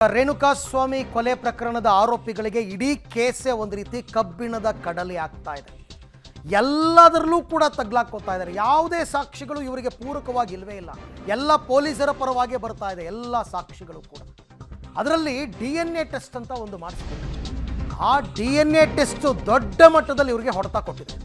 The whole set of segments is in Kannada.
ರೇಣುಕಾಸ್ವಾಮಿ ಕೊಲೆ ಪ್ರಕರಣದ ಆರೋಪಿಗಳಿಗೆ ಇಡೀ ಕೇಸೇ ಒಂದು ರೀತಿ ಕಬ್ಬಿಣದ ಕಡಲೆ ಆಗ್ತಾ ಇದೆ. ಎಲ್ಲದರಲ್ಲೂ ಕೂಡ ತಗ್ಲಾಕೋತಾ ಇದ್ದಾರೆ. ಯಾವುದೇ ಸಾಕ್ಷಿಗಳು ಇವರಿಗೆ ಪೂರಕವಾಗಿ ಇಲ್ಲವೇ ಇಲ್ಲ. ಎಲ್ಲ ಪೊಲೀಸರ ಪರವಾಗಿ ಬರ್ತಾ ಇದೆ ಎಲ್ಲ ಸಾಕ್ಷಿಗಳು ಕೂಡ. ಅದರಲ್ಲಿ DNA ಟೆಸ್ಟ್ ಅಂತ ಒಂದು ಮಾಡಿಸ್ತಾರೆ. ಆ DNA ಟೆಸ್ಟ್ ದೊಡ್ಡ ಮಟ್ಟದಲ್ಲಿ ಇವರಿಗೆ ಹೊಡೆತ ಕೊಟ್ಟಿದೆ.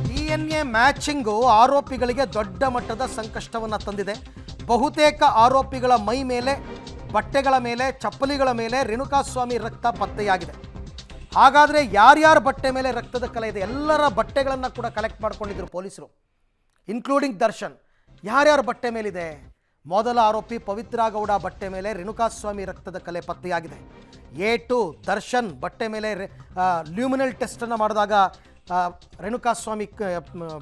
DNA ಮ್ಯಾಚಿಂಗು ಆರೋಪಿಗಳಿಗೆ ದೊಡ್ಡ ಮಟ್ಟದ ಸಂಕಷ್ಟವನ್ನು ತಂದಿದೆ. ಬಹುತೇಕ ಆರೋಪಿಗಳ ಮೈ ಮೇಲೆ, ಬಟ್ಟೆಗಳ ಮೇಲೆ, ಚಪ್ಪಲಿಗಳ ಮೇಲೆ ರೇಣುಕಾಸ್ವಾಮಿ ರಕ್ತ ಪತ್ತೆಯಾಗಿದೆ. ಹಾಗಾದರೆ ಯಾರ್ಯಾರ ಬಟ್ಟೆ ಮೇಲೆ ರಕ್ತದ ಕಲೆ ಇದೆ? ಎಲ್ಲರ ಬಟ್ಟೆಗಳನ್ನು ಕೂಡ ಕಲೆಕ್ಟ್ ಮಾಡ್ಕೊಂಡಿದ್ರು ಪೊಲೀಸರು, ಇನ್ಕ್ಲೂಡಿಂಗ್ ದರ್ಶನ್. ಯಾರ್ಯಾರ ಬಟ್ಟೆ ಮೇಲಿದೆ? ಮೊದಲ ಆರೋಪಿ ಪವಿತ್ರ ಗೌಡ ಬಟ್ಟೆ ಮೇಲೆ ರೇಣುಕಾಸ್ವಾಮಿ ರಕ್ತದ ಕಲೆ ಪತ್ತೆಯಾಗಿದೆ. A2 ದರ್ಶನ್ ಬಟ್ಟೆ ಮೇಲೆ ಲ್ಯೂಮಿನಲ್ ಟೆಸ್ಟನ್ನು ಮಾಡಿದಾಗ ರೇಣುಕಾಸ್ವಾಮಿ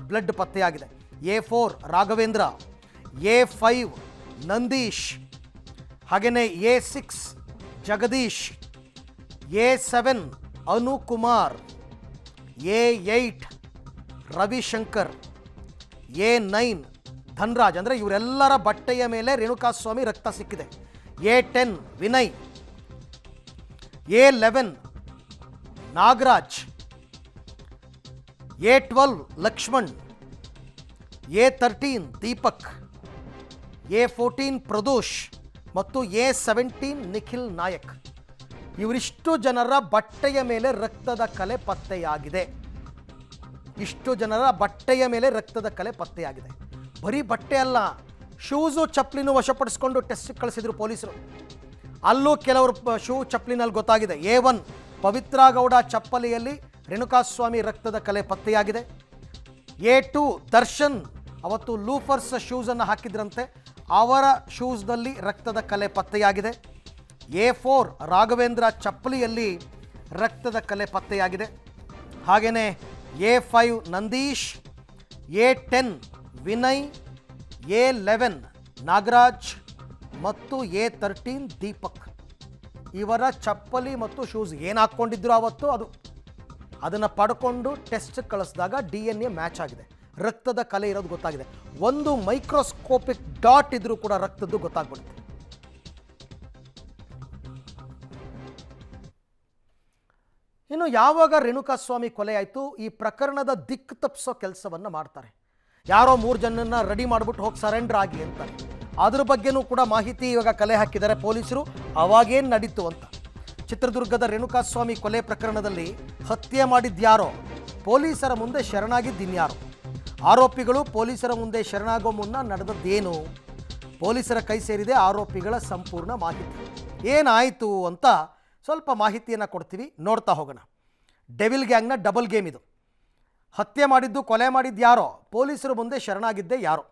ಬ್ಲಡ್ ಪತ್ತೆಯಾಗಿದೆ. A4 ರಾಘವೇಂದ್ರ, A5 ನಂದೀಶ್, ಹಾಗೆಯೇ A6 Jagadish, A7 Anukumar, A8 Ravishankar, A9 Dhanraj. ಅಂದರೆ ಇವರೆಲ್ಲರ ಬಟ್ಟೆಯ ಮೇಲೆ ರೇಣುಕಾಸ್ವಾಮಿ ರಕ್ತ ಸಿಕ್ಕಿದೆ. A10 Vinay, A11 Nagaraj, A12 Lakshman, A13 Deepak, A14 Pradosh ಮತ್ತು A17 ನಿಖಿಲ್ ನಾಯಕ್. ಇವರಿಷ್ಟು ಜನರ ಬಟ್ಟೆಯ ಮೇಲೆ ರಕ್ತದ ಕಲೆ ಪತ್ತೆಯಾಗಿದೆ. ಇಷ್ಟು ಜನರ ಬಟ್ಟೆಯ ಮೇಲೆ ರಕ್ತದ ಕಲೆ ಪತ್ತೆಯಾಗಿದೆ. ಬರೀ ಬಟ್ಟೆ ಅಲ್ಲ, ಶೂಸು ಚಪ್ಪಲಿನೂ ವಶಪಡಿಸ್ಕೊಂಡು ಟೆಸ್ಟ್ ಕಳಿಸಿದ್ರು ಪೊಲೀಸರು. ಅಲ್ಲೂ ಕೆಲವರು ಶೂ ಚಪ್ಪಲಿನಲ್ಲಿ ಗೊತ್ತಾಗಿದೆ. A1 ಪವಿತ್ರ ಗೌಡ ಚಪ್ಪಲಿಯಲ್ಲಿ ರೇಣುಕಾಸ್ವಾಮಿ ರಕ್ತದ ಕಲೆ ಪತ್ತೆಯಾಗಿದೆ. A2 ದರ್ಶನ್ ಅವತ್ತು ಲೂಫರ್ಸ್ ಶೂಸನ್ನು ಹಾಕಿದ್ರಂತೆ, ಅವರ ಶೂಸ್ನಲ್ಲಿ ರಕ್ತದ ಕಲೆ ಪತ್ತೆಯಾಗಿದೆ. A4 ರಾಘವೇಂದ್ರ ಚಪ್ಪಲಿಯಲ್ಲಿ ರಕ್ತದ ಕಲೆ ಪತ್ತೆಯಾಗಿದೆ. ಹಾಗೆಯೇ A5 Nandish, A10 Vinay, A11 Nagaraj ಮತ್ತು A13 ದೀಪಕ್. ಇವರ ಚಪ್ಪಲಿ ಮತ್ತು ಶೂಸ್ ಏನು ಹಾಕ್ಕೊಂಡಿದ್ರು ಅವತ್ತು ಅದನ್ನು ಪಡ್ಕೊಂಡು ಟೆಸ್ಟ್ ಕಳಿಸಿದಾಗ DNA ಮ್ಯಾಚ್ ಆಗಿದೆ. ರಕ್ತದ ಕಲೆ ಇರೋದು ಗೊತ್ತಾಗಿದೆ. ಒಂದು ಮೈಕ್ರೋಸ್ಕೋಪಿಕ್ ಡಾಟ್ ಇದ್ರೂ ಕೂಡ ರಕ್ತದ್ದು ಗೊತ್ತಾಗ್ಬಿಡುತ್ತೆ. ಇನ್ನು ಯಾವಾಗ ರೇಣುಕಾಸ್ವಾಮಿ ಕೊಲೆ ಆಯಿತು, ಈ ಪ್ರಕರಣದ ದಿಕ್ಕು ತಪ್ಪಿಸೋ ಕೆಲಸವನ್ನು ಮಾಡ್ತಾರೆ. ಯಾರೋ 3 ಜನನ್ನ ರೆಡಿ ಮಾಡಿಬಿಟ್ಟು ಹೋಗಿ ಸರೆಂಡರ್ ಆಗಿ ಅಂತಾರೆ. ಅದ್ರ ಬಗ್ಗೆನೂ ಕೂಡ ಮಾಹಿತಿ ಇವಾಗ ಕಲೆ ಹಾಕಿದ್ದಾರೆ ಪೊಲೀಸರು. ಅವಾಗೇನು ನಡೀತು ಅಂತ. ಚಿತ್ರದುರ್ಗದ ರೇಣುಕಾಸ್ವಾಮಿ ಕೊಲೆ ಪ್ರಕರಣದಲ್ಲಿ ಹತ್ಯೆ ಮಾಡಿದ್ಯಾರೋ, ಪೊಲೀಸರ ಮುಂದೆ ಶರಣಾಗಿದ್ದಿನ್ಯಾರೋ? ಆರೋಪಿಗಳು ಪೊಲೀಸರ ಮುಂದೆ ಶರಣಾಗೋ ಮುನ್ನ ನಡೆದದ್ದೇನು? ಪೊಲೀಸರ ಕೈ ಸೇರಿದೆ ಆರೋಪಿಗಳ ಸಂಪೂರ್ಣ ಮಾಹಿತಿ. ಏನಾಯಿತು ಅಂತ ಸ್ವಲ್ಪ ಮಾಹಿತಿಯನ್ನು ಕೊಡ್ತೀವಿ, ನೋಡ್ತಾ ಹೋಗೋಣ. ಡೆವಿಲ್ ಗ್ಯಾಂಗ್ನ ಡಬಲ್ ಗೇಮ್ ಇದು. ಹತ್ಯೆ ಮಾಡಿದ್ದು, ಕೊಲೆ ಮಾಡಿದ್ಯಾರೋ, ಪೊಲೀಸರ ಮುಂದೆ ಶರಣಾಗಿದ್ದೆ ಯಾರೋ.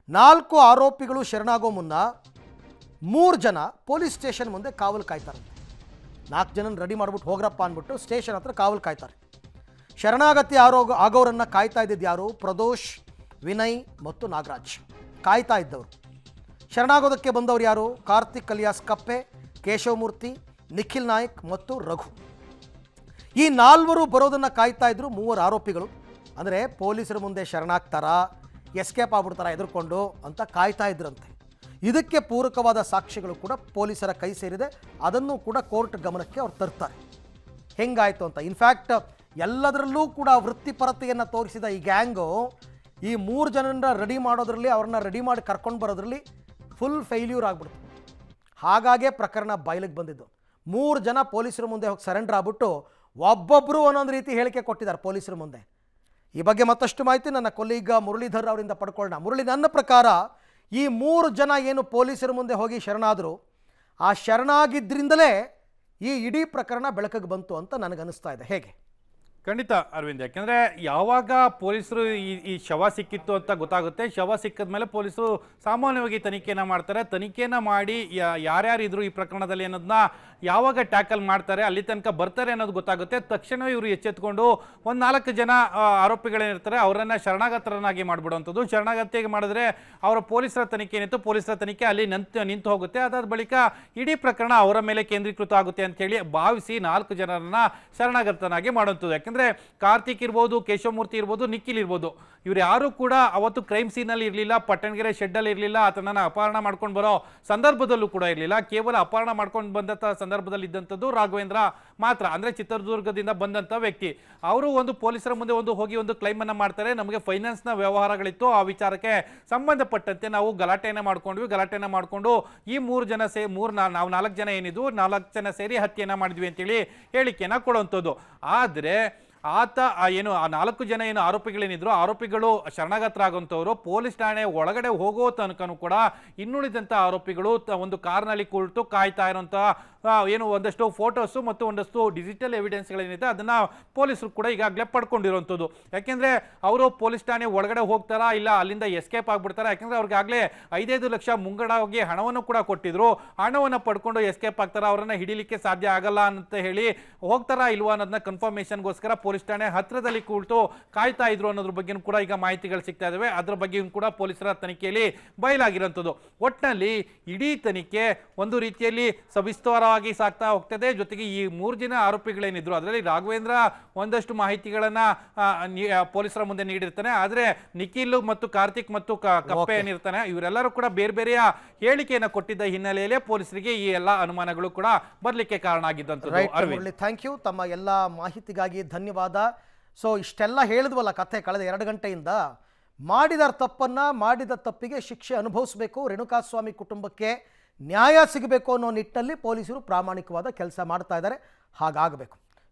4 ಆರೋಪಿಗಳು ಶರಣಾಗೋ ಮುನ್ನ 3 ಜನ ಪೊಲೀಸ್ ಸ್ಟೇಷನ್ ಮುಂದೆ ಕಾವಲು ಕಾಯ್ತಾರಂತೆ. 4 ಜನ ರೆಡಿ ಮಾಡಿಬಿಟ್ಟು ಹೋಗ್ರಪ್ಪ ಅಂದ್ಬಿಟ್ಟು ಸ್ಟೇಷನ್ ಹತ್ರ ಕಾವಲು ಕಾಯ್ತಾರೆ. ಶರಣಾಗತಿ ಆಗೋರನ್ನು ಕಾಯ್ತಾ ಇದ್ದಿದ್ದು ಯಾರು? ಪ್ರದೋಷ್, ವಿನಯ್ ಮತ್ತು ನಾಗರಾಜ್ ಕಾಯ್ತಾ ಇದ್ದವರು. ಶರಣಾಗೋದಕ್ಕೆ ಬಂದವರು ಯಾರು? ಕಾರ್ತಿಕ್ ಅಲಿಯಾಸ್ ಕಪ್ಪೆ, ಕೇಶವಮೂರ್ತಿ, ನಿಖಿಲ್ ನಾಯಕ್ ಮತ್ತು ರಘು. ಈ 4 ಬರೋದನ್ನು ಕಾಯ್ತಾ ಇದ್ರು 3 ಆರೋಪಿಗಳು. ಅಂದರೆ ಪೊಲೀಸರ ಮುಂದೆ ಶರಣಾಗ್ತಾರಾ, ಎಸ್ಕೇಪ್ ಆಗ್ಬಿಡ್ತಾರಾ ಎದುರ್ಕೊಂಡು ಅಂತ ಕಾಯ್ತಾ ಇದ್ರಂತೆ. ಇದಕ್ಕೆ ಪೂರಕವಾದ ಸಾಕ್ಷ್ಯಗಳು ಕೂಡ ಪೊಲೀಸರ ಕೈ ಸೇರಿದೆ. ಅದನ್ನು ಕೂಡ ಕೋರ್ಟ್ ಗಮನಕ್ಕೆ ಅವ್ರು ತರ್ತಾರೆ. ಹೆಂಗಾಯಿತು ಅಂತ. ಇನ್ಫ್ಯಾಕ್ಟ್ ಎಲ್ಲದರಲ್ಲೂ ಕೂಡ ವೃತ್ತಿಪರತೆಯನ್ನು ತೋರಿಸಿದ ಈ ಗ್ಯಾಂಗು ಈ 3 ಜನರನ್ನ ರೆಡಿ ಮಾಡೋದ್ರಲ್ಲಿ, ಅವ್ರನ್ನ ರೆಡಿ ಮಾಡಿ ಕರ್ಕೊಂಡು ಬರೋದ್ರಲ್ಲಿ ಫುಲ್ ಫೇಲ್ಯೂರ್ ಆಗ್ಬಿಡ್ತು. ಹಾಗಾಗೇ ಪ್ರಕರಣ ಬಯಲಿಗೆ ಬಂದಿದ್ದು. 3 ಜನ ಪೊಲೀಸರ ಮುಂದೆ ಹೋಗಿ ಸರೆಂಡರ್ ಆಗ್ಬಿಟ್ಟು ಒಬ್ಬೊಬ್ಬರು ಒಂದೊಂದು ರೀತಿ ಹೇಳಿಕೆ ಕೊಟ್ಟಿದ್ದಾರೆ ಪೊಲೀಸರ ಮುಂದೆ. ಈ ಬಗ್ಗೆ ಮತ್ತಷ್ಟು ಮಾಹಿತಿ ನನ್ನ ಕೊಲೀಗ ಮುರಳೀಧರ್ ಅವರಿಂದ ಪಡ್ಕೊಳ್ಳೋಣ. ಮುರಳಿ, ನನ್ನ ಪ್ರಕಾರ ಈ 3 ಜನ ಏನು ಪೊಲೀಸರ ಮುಂದೆ ಹೋಗಿ ಶರಣಾದರು, ಆ ಶರಣಾಗಿದ್ದರಿಂದಲೇ ಈ ಇಡೀ ಪ್ರಕರಣ ಬೆಳಕಿಗೆ ಬಂತು ಅಂತ ನನಗನ್ನಿಸ್ತಾ ಇದೆ. ಹೇಗೆ? ಖಂಡಿತ ಅರವಿಂದ್, ಯಾಕೆಂದರೆ ಯಾವಾಗ ಪೊಲೀಸರು ಈ ಶವ ಸಿಕ್ಕಿತ್ತು ಅಂತ ಗೊತ್ತಾಗುತ್ತೆ, ಶವ ಸಿಕ್ಕಿದ ಮೇಲೆ ಪೊಲೀಸರು ಸಾಮಾನ್ಯವಾಗಿ ತನಿಖೆಯನ್ನು ಮಾಡ್ತಾರೆ. ತನಿಖೆಯನ್ನು ಮಾಡಿ ಯಾರ್ಯಾರಿದ್ರು ಈ ಪ್ರಕರಣದಲ್ಲಿ ಅನ್ನೋದನ್ನ ಯಾವಾಗ ಟ್ಯಾಕಲ್ ಮಾಡ್ತಾರೆ, ಅಲ್ಲಿ ತನಕ ಬರ್ತಾರೆ ಅನ್ನೋದು ಗೊತ್ತಾಗುತ್ತೆ. ತಕ್ಷಣವೇ ಇವರು ಎಚ್ಚೆತ್ಕೊಂಡು ಒಂದು 4 ಜನ ಆರೋಪಿಗಳೇನಿರ್ತಾರೆ ಅವರನ್ನು ಶರಣಾಗತರನ್ನಾಗಿ ಮಾಡಿಬಿಡುವಂಥದ್ದು. ಶರಣಾಗತಿಗೆ ಮಾಡಿದ್ರೆ ಅವರ ಪೊಲೀಸರ ತನಿಖೆ ಏನಿತ್ತು, ಪೊಲೀಸರ ತನಿಖೆ ಅಲ್ಲಿ ನಿಂತು ಹೋಗುತ್ತೆ. ಅದಾದ ಬಳಿಕ ಇಡೀ ಪ್ರಕರಣ ಅವರ ಮೇಲೆ ಕೇಂದ್ರೀಕೃತ ಆಗುತ್ತೆ ಅಂತೇಳಿ ಭಾವಿಸಿ 4 ಜನರನ್ನ ಶರಣಾಗತನಾಗಿ ಮಾಡುವಂಥದ್ದು. ಯಾಕಂದ್ರೆ ಕಾರ್ತಿಕ್ ಇರ್ಬೋದು, ಕೇಶವಮೂರ್ತಿ ಇರ್ಬೋದು, ನಿಖಿಲ್ ಇರ್ಬೋದು, ಇವ್ರು ಯಾರು ಕೂಡ ಅವತ್ತು ಕ್ರೈಮ್ ಸೀನಲ್ಲಿ ಇರಲಿಲ್ಲ, ಪಟ್ಟಣಗೆರೆ ಶೆಡ್ಡಲ್ಲಿ ಇರಲಿಲ್ಲ, ಆತನನ್ನ ಅಪಹರಣ ಮಾಡ್ಕೊಂಡು ಬರೋ ಸಂದರ್ಭದಲ್ಲೂ ಕೂಡ ಇರಲಿಲ್ಲ. ಕೇವಲ ಅಪಹರಣ ಮಾಡ್ಕೊಂಡು ಬಂದಂಥ ಸಂದರ್ಭದಲ್ಲಿ ಇದ್ದಂಥದ್ದು ರಾಘವೇಂದ್ರ ಮಾತ್ರ, ಅಂದ್ರೆ ಚಿತ್ರದುರ್ಗದಿಂದ ಬಂದಂಥ ವ್ಯಕ್ತಿ. ಅವರು ಒಂದು ಪೊಲೀಸರ ಮುಂದೆ ಹೋಗಿ ಒಂದು ಕ್ಲೈಮ್ ಅನ್ನ ಮಾಡ್ತಾರೆ, ನಮಗೆ ಫೈನಾನ್ಸ್ನ ವ್ಯವಹಾರಗಳಿತ್ತು, ಆ ವಿಚಾರಕ್ಕೆ ಸಂಬಂಧಪಟ್ಟಂತೆ ನಾವು ಗಲಾಟೆಯನ್ನ ಮಾಡ್ಕೊಂಡು ಈ ನಾವು 4 ಜನ ಏನಿದ್ವು, 4 ಜನ ಸೇರಿ ಹತ್ಯೆಯನ್ನ ಮಾಡಿದ್ವಿ ಅಂತೇಳಿ ಹೇಳಿಕೆಯನ್ನ ಕೊಡುವಂಥದ್ದು. ಆದ್ರೆ ಆತ ಆ 4 ಜನ ಆರೋಪಿಗಳೇನಿದ್ರು, ಆರೋಪಿಗಳು ಶರಣಾಗತರಾಗುವಂಥವ್ರು ಪೊಲೀಸ್ ಠಾಣೆ ಒಳಗಡೆ ಹೋಗೋ ತನಕನೂ ಕೂಡ ಇನ್ನುಳಿದಂಥ ಆರೋಪಿಗಳು ಒಂದು ಕಾರ್ನಲ್ಲಿ ಕುಳಿತು ಕಾಯ್ತಾ ಇರುವಂಥ ಒಂದಷ್ಟು ಫೋಟೋಸು ಮತ್ತು ಒಂದಷ್ಟು ಡಿಜಿಟಲ್ ಎವಿಡೆನ್ಸ್ಗಳೇನಿದೆ ಅದನ್ನ ಪೊಲೀಸರು ಕೂಡ ಈಗಾಗಲೇ ಪಡ್ಕೊಂಡಿರುವಂಥದ್ದು. ಯಾಕೆಂದ್ರೆ ಅವರು ಪೊಲೀಸ್ ಠಾಣೆ ಒಳಗಡೆ ಹೋಗ್ತಾರಾ ಇಲ್ಲ ಅಲ್ಲಿಂದ ಎಸ್ಕೇಪ್ ಆಗ್ಬಿಡ್ತಾರ, ಯಾಕಂದ್ರೆ ಅವ್ರಿಗಾಗಲೇ 5-5 ಲಕ್ಷ ಮುಂಗಡವಾಗಿ ಹಣವನ್ನು ಕೂಡ ಕೊಟ್ಟಿದ್ರು, ಹಣವನ್ನು ಪಡ್ಕೊಂಡು ಎಸ್ಕೇಪ್ ಆಗ್ತಾರ, ಅವರನ್ನ ಹಿಡಿಲಿಕ್ಕೆ ಸಾಧ್ಯ ಆಗಲ್ಲ ಅಂತ ಹೇಳಿ ಹೋಗ್ತಾರಾ ಇಲ್ವಾ ಅನ್ನೋದನ್ನ ಕನ್ಫರ್ಮೇಶನ್ಗೋಸ್ಕರ ಪೊಲೀಸ್ ಠಾಣೆ ಹತ್ರದಲ್ಲಿ ಕೂತು ಕಾಯ್ತಾ ಇದ್ರು ಅನ್ನೋದ್ರ ಬಗ್ಗೆ ಕೂಡ ಈಗ ಮಾಹಿತಿಗಳು ಸಿಗ್ತಾ ಇದಾವೆ. ಅದ್ರ ಬಗ್ಗೆ ಕೂಡ ಪೊಲೀಸರ ತನಿಖೆಯಲ್ಲಿ ಬಯಲಾಗಿರುವಂಥದ್ದು. ಒಟ್ಟಿನಲ್ಲಿ ಇಡೀ ತನಿಖೆ ಒಂದು ರೀತಿಯಲ್ಲಿ ಸವಿಸ್ತಾರ ಸಾಗ್ತಾ ಹೋಗ್ತದೆ. ಜೊತೆಗೆ ಈ 3 ಜನ ಆರೋಪಿಗಳೇನಿದ್ರು ಅದರಲ್ಲಿ ರಾಘವೇಂದ್ರ ಒಂದಷ್ಟು ಮಾಹಿತಿಗಳನ್ನ ಪೊಲೀಸರ ಮುಂದೆ ನೀಡಿರ್ತಾನೆ, ಆದ್ರೆ ನಿಖಿಲ್ ಮತ್ತು ಕಾರ್ತಿಕ್ ಮತ್ತು ಕಪ್ಪೆ ಏನಿರ್ತಾನೆ ಇವರೆಲ್ಲರೂ ಕೂಡ ಬೇರೆ ಬೇರೆಯ ಹೇಳಿಕೆಯನ್ನ ಕೊಟ್ಟಿದ್ದ ಹಿನ್ನೆಲೆಯಲ್ಲಿ ಪೊಲೀಸರಿಗೆ ಈ ಎಲ್ಲ ಅನುಮಾನಗಳು ಕೂಡ ಬರ್ಲಿಕ್ಕೆ ಕಾರಣ ಆಗಿದ್ದಂಥದ್ದು. ಥ್ಯಾಂಕ್ ಯು, ತಮ್ಮ ಎಲ್ಲ ಮಾಹಿತಿಗಾಗಿ ಧನ್ಯವಾದ. ಸೊ ಇಷ್ಟೆಲ್ಲ ಹೇಳಿದ್ವಲ್ಲ ಕಥೆ ಕಳೆದ 2 ಗಂಟೆಯಿಂದ, ಮಾಡಿದ ತಪ್ಪಿಗೆ ಶಿಕ್ಷೆ ಅನುಭವಿಸಬೇಕು, ರೇಣುಕಾಸ್ವಾಮಿ ಕುಟುಂಬಕ್ಕೆ ನ್ಯಾಯ ಸಿಗಬೇಕು ಅನ್ನೋ ನಿಟ್ಟಿನಲ್ಲಿ ಪೊಲೀಸರು ಪ್ರಾಮಾಣಿಕವಾದ ಕೆಲಸ ಮಾಡ್ತಾ ಇದ್ದಾರೆ. ಹಾಗಾಗಬೇಕು.